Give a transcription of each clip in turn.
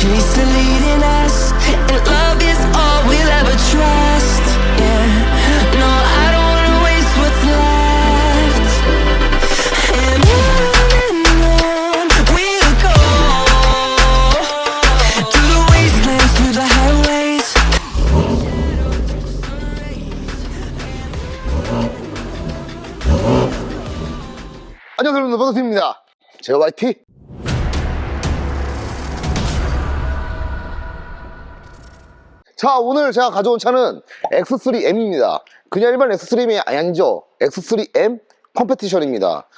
chase the leading us, and love is all we'll ever trust. Yeah, no, I don't wanna waste what's left. And on we'll go, through the wastelands, through the highways. 안녕하세요 여러분, 반갑습니다. 제가 YT. 자, 오늘 제가 가져온 차는 X3M입니다. 그냥 일반 X3M이 아니죠. X3M 컴페티션입니다.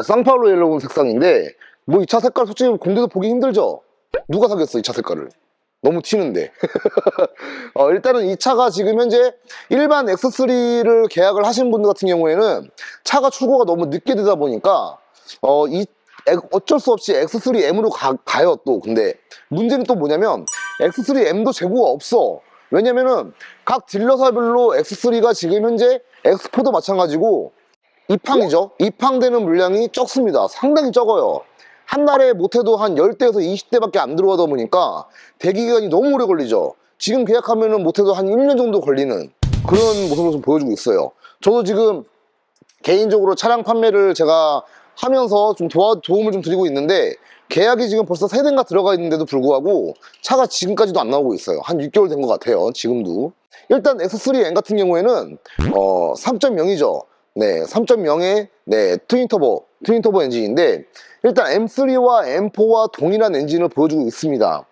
쌍파울로 옐로우 색상인데, 뭐 이 차 색깔 솔직히 공대도 보기 힘들죠. 누가 사겠어 이 차 색깔을. 너무 튀는데. 일단은 이 차가 지금 현재 일반 X3를 계약을 하신 분들 같은 경우에는 차가 출고가 너무 늦게 되다 보니까 어쩔 수 없이 X3M으로 가요 또. 근데 문제는 또 뭐냐면 X3M도 재고가 없어. 왜냐면은 각 딜러사별로 X3가 지금 현재 X4도 마찬가지고 입항이죠. 입항되는 물량이 적습니다. 상당히 적어요. 한 달에 못해도 한 10대에서 20대밖에 안 들어가다 보니까 대기기간이 너무 오래 걸리죠. 지금 계약하면은 못해도 한 1년 정도 걸리는 그런 모습을 좀 보여주고 있어요. 저도 지금 개인적으로 차량 판매를 제가 하면서 좀 도움을 좀 드리고 있는데, 계약이 지금 벌써 3대인가 들어가 있는데도 불구하고 차가 지금까지도 안 나오고 있어요. 한 6개월 된 것 같아요, 지금도. 일단 X3M 같은 경우에는 3.0이죠. 네, 3.0의 트윈터보 엔진인데, 일단 M3와 M4와 동일한 엔진을 보여주고 있습니다.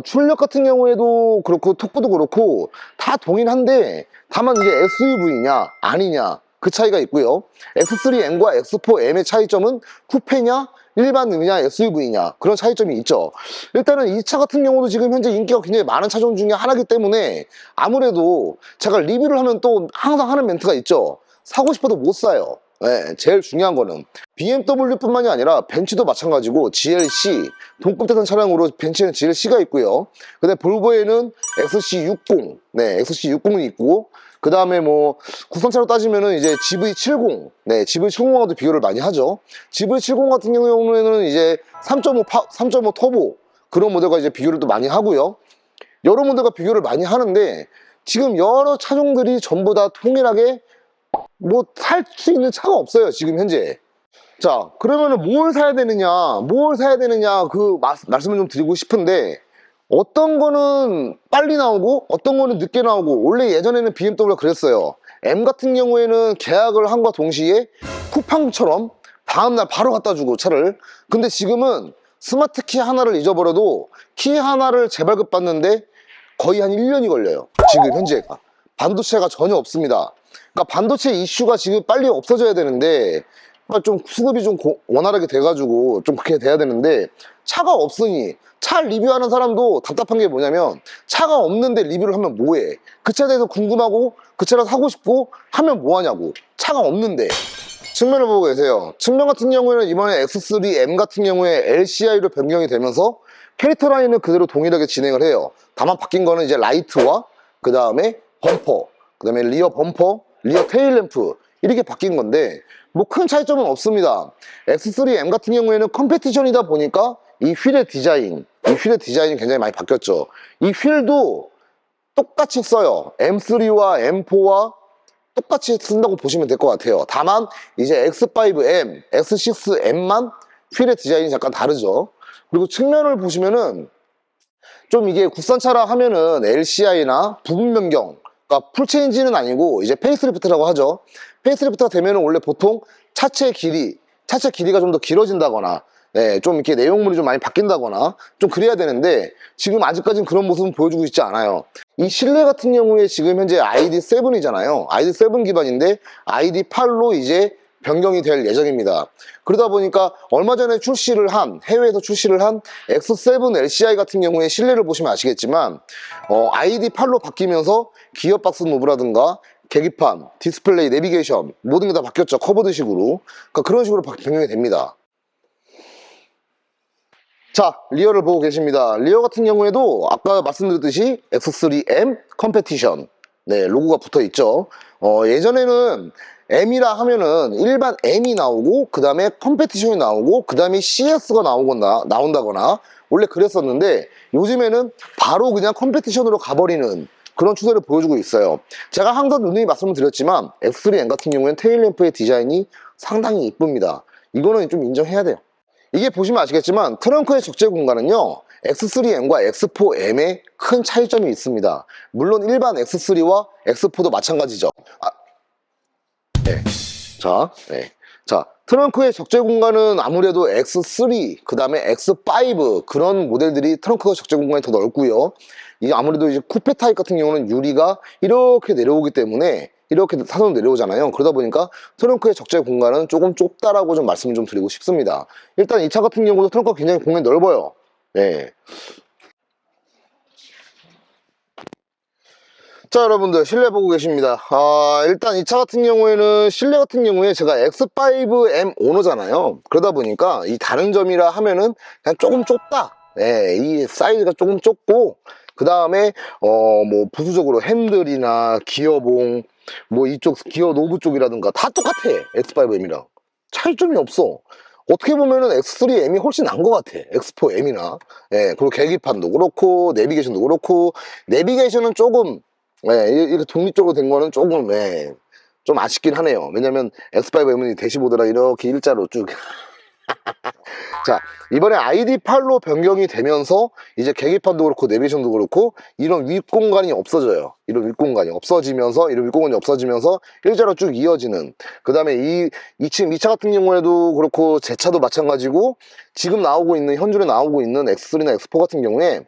출력 같은 경우에도 그렇고 톡보도 그렇고 다 동일한데, 다만 이제 SUV냐 아니냐 그 차이가 있고요. X3M과 X4M의 차이점은 쿠페냐 일반이냐 SUV냐 그런 차이점이 있죠. 일단은 이 차 같은 경우도 지금 현재 인기가 굉장히 많은 차종 중에 하나이기 때문에 아무래도 제가 리뷰를 하면 또 항상 하는 멘트가 있죠. 사고 싶어도 못 사요. 네, 제일 중요한 거는 BMW뿐만이 아니라 벤츠도 마찬가지고 GLC, 동급대상 차량으로 벤츠에는 GLC가 있고요. 근데 볼보에는 XC60, 네, XC60이 있고, 그 다음에 뭐 국산차로 따지면은 이제 GV70, 네, GV70하고도 비교를 많이 하죠. GV70 같은 경우에는 이제 3.5 터보 그런 모델과 이제 비교를 또 많이 하고요. 여러 모델과 비교를 많이 하는데, 지금 여러 차종들이 전부 다 통일하게 뭐 살 수 있는 차가 없어요 지금 현재. 자, 그러면은 뭘 사야 되느냐 그 말씀을 좀 드리고 싶은데, 어떤 거는 빨리 나오고 어떤 거는 늦게 나오고, 원래 예전에는 BMW가 그랬어요. M 같은 경우에는 계약을 함과 동시에 쿠팡처럼 다음날 바로 갖다 주고 차를. 근데 지금은 스마트 키 하나를 잊어버려도 키 하나를 재발급 받는데 거의 한 1년이 걸려요 지금 현재가. 반도체가 전혀 없습니다. 그러니까 반도체 이슈가 지금 빨리 없어져야 되는데, 좀 수급이 좀 원활하게 돼가지고 좀 그렇게 돼야 되는데, 차가 없으니 차 리뷰하는 사람도 답답한 게 뭐냐면, 차가 없는데 리뷰를 하면 뭐해. 그 차에 대해서 궁금하고 그 차를 사고 싶고 하면 뭐하냐고. 차가 없는데. 측면을 보고 계세요. 측면 같은 경우에는 이번에 X3M 같은 경우에 LCI로 변경이 되면서 캐릭터 라인은 그대로 동일하게 진행을 해요. 다만 바뀐 거는 이제 라이트와 그 다음에 범퍼, 그 다음에 리어 범퍼, 리어 테일램프 이렇게 바뀐 건데, 뭐 큰 차이점은 없습니다. X3M 같은 경우에는 컴페티션이다 보니까 이 휠의 디자인이 굉장히 많이 바뀌었죠. 이 휠도 똑같이 써요. M3와 M4와 똑같이 쓴다고 보시면 될 것 같아요. 다만 이제 X5M, X6M만 휠의 디자인이 잠깐 다르죠. 그리고 측면을 보시면은 좀 이게 국산차라 하면은 LCI나 부분 변경, 그러니까 풀체인지는 아니고 이제 페이스리프트라고 하죠. 페이스리프트가 되면은 원래 보통 차체 길이가 좀 더 길어진다거나, 네, 좀 이렇게 내용물이 좀 많이 바뀐다거나 좀 그래야 되는데, 지금 아직까지는 그런 모습은 보여주고 있지 않아요. 이 실내 같은 경우에 지금 현재 ID7이잖아요. ID7 기반인데 ID8로 이제 변경이 될 예정입니다. 그러다 보니까 얼마 전에 해외에서 출시를 한 X7 LCI 같은 경우에 실내를 보시면 아시겠지만, ID8로 바뀌면서 기어박스 노브라든가 계기판, 디스플레이, 내비게이션 모든 게 다 바뀌었죠. 커버드식으로. 그러니까 그런 식으로 변경이 됩니다. 자, 리어를 보고 계십니다. 리어 같은 경우에도 아까 말씀드렸듯이 X3M 컴페티션, 네, 로고가 붙어 있죠. 예전에는 M이라 하면은 일반 M이 나오고 그 다음에 컴페티션이 나오고 그 다음에 CS가 나온다거나 원래 그랬었는데 요즘에는 바로 그냥 컴페티션으로 가버리는 그런 추세를 보여주고 있어요. 제가 항상 누누이 말씀을 드렸지만 X3M 같은 경우에는 테일램프의 디자인이 상당히 이쁩니다. 이거는 좀 인정해야 돼요. 이게 보시면 아시겠지만 트렁크의 적재 공간은요 X3M과 X4M의 큰 차이점이 있습니다. 물론 일반 X3와 X4도 마찬가지죠. 네. 자, 트렁크의 적재 공간은 아무래도 X3, 그 다음에 X5 그런 모델들이 트렁크가 적재 공간이 더 넓고요. 이게 아무래도 이제 쿠페 타입 같은 경우는 유리가 이렇게 내려오기 때문에 이렇게 사선으로 내려오잖아요. 그러다 보니까 트렁크의 적재 공간은 조금 좁다라고 좀 말씀을 좀 드리고 싶습니다. 일단 이 차 같은 경우도 트렁크가 굉장히 공간이 넓어요. 네. 자, 여러분들 실내 보고 계십니다. 일단 이 차 같은 경우에는 실내 같은 경우에 제가 X5M 오너잖아요. 그러다 보니까 이 다른 점이라 하면은 그냥 조금 좁다. 예, 이 사이즈가 조금 좁고 그 다음에 뭐 부수적으로 핸들이나 기어봉 뭐 이쪽 기어 노브 쪽이라든가 다 똑같아. X5M이랑 차이점이 없어. 어떻게 보면은 X3M이 훨씬 나은 것 같아. X4M이나. 예, 그리고 계기판도 그렇고 내비게이션도 그렇고 내비게이션은 조금 이렇게 독립적으로 된 거는 조금 좀 아쉽긴 하네요. 왜냐면 X5M은 대시보드랑 이렇게 일자로 쭉 자, 이번에 ID8로 변경이 되면서 이제 계기판도 그렇고 내비게이션도 그렇고 이런 윗공간이 없어져요. 이런 윗공간이 없어지면서 일자로 쭉 이어지는 그 다음에 지금 이 차 같은 경우에도 그렇고 제 차도 마찬가지고 지금 현존에 나오고 있는 X3나 X4 같은 경우에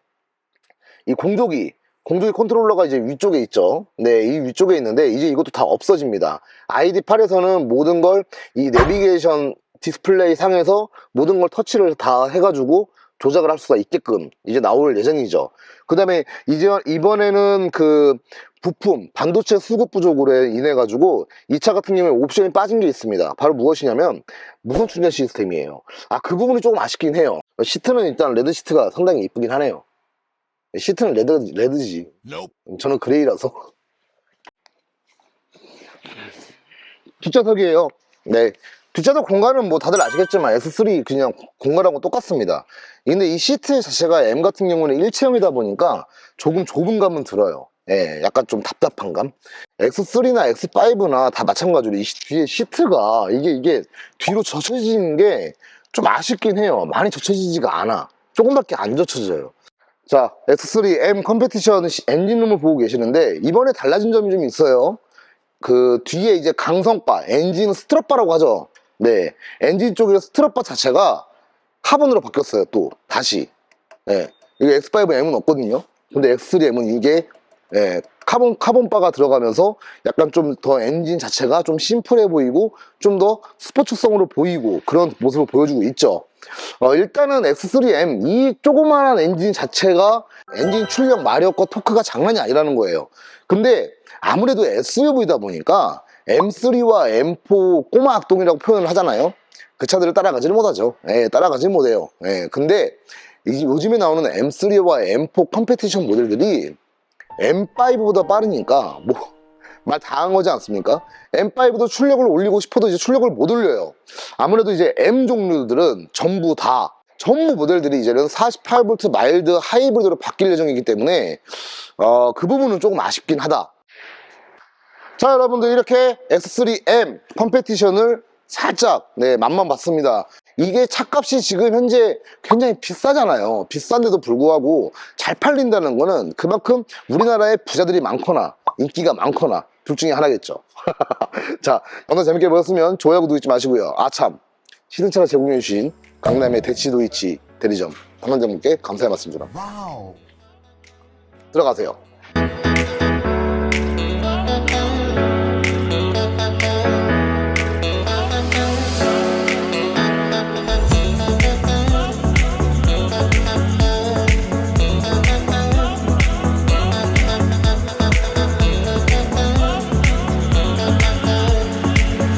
이 공조기 컨트롤러가 이제 위쪽에 있죠. 네, 이 위쪽에 있는데 이제 이것도 다 없어집니다. ID8에서는 모든 걸 이 내비게이션 디스플레이 상에서 모든 걸 터치를 다 해가지고 조작을 할 수가 있게끔 이제 나올 예정이죠. 그 다음에 이번에는 그 부품, 반도체 수급 부족으로 인해 가지고 이 차 같은 경우에 옵션이 빠진 게 있습니다. 바로 무엇이냐면 무선 충전 시스템이에요. 그 부분이 조금 아쉽긴 해요. 시트는 일단 레드 시트가 상당히 이쁘긴 하네요. 시트는 레드지. 저는 그레이라서. 뒷좌석이에요. 네. 뒷좌석 공간은 뭐 다들 아시겠지만 S3 그냥 공간하고 똑같습니다. 근데 이 시트 자체가 M 같은 경우는 일체형이다 보니까 조금 좁은 감은 들어요. 예, 약간 좀 답답한 감. X3나 X5나 다 마찬가지로 이 뒤에 시트가 이게 뒤로 젖혀지는 게 좀 아쉽긴 해요. 많이 젖혀지지가 않아. 조금밖에 안 젖혀져요. 자, X3M 컴페티션 엔진룸을 보고 계시는데 이번에 달라진 점이 좀 있어요. 그 뒤에 이제 강성바, 엔진 스트럿바라고 하죠. 네, 엔진 쪽에 스트럿바 자체가 카본으로 바뀌었어요. 또 다시. 네, 이게 X5M은 없거든요. 근데 X3M은 이게 카본바가 들어가면서 약간 좀 더 엔진 자체가 좀 심플해 보이고 좀 더 스포츠성으로 보이고 그런 모습을 보여주고 있죠. 일단은 X3M 이 조그마한 엔진 자체가 엔진 출력 마력과 토크가 장난이 아니라는 거예요. 근데 아무래도 SUV다 보니까 M3와 M4 꼬마 악동이라고 표현을 하잖아요. 그 차들을 따라가지를 못하죠. 따라가지 못해요. 근데 요즘에 나오는 M3와 M4 컴페티션 모델들이 M5보다 빠르니까 뭐 말 다 한 거지 않습니까? M5도 출력을 올리고 싶어도 이제 출력을 못 올려요. 아무래도 이제 M 종류들은 전부 모델들이 이제는 48V 마일드 하이브리드로 바뀔 예정이기 때문에 그 부분은 조금 아쉽긴 하다. 자, 여러분들 이렇게 X3M 컴페티션을 살짝 맛만 봤습니다. 이게 차값이 지금 현재 굉장히 비싸잖아요. 비싼데도 불구하고 잘 팔린다는 거는 그만큼 우리나라에 부자들이 많거나 인기가 많거나 둘 중에 하나겠죠. 자, 영상 재밌게 보셨으면 좋아요, 구독 잊지 마시고요. 참 시승차를 제공해주신 강남의 대치도이치 대리점 담당자분께 감사의 말씀 드립니다. 들어가세요.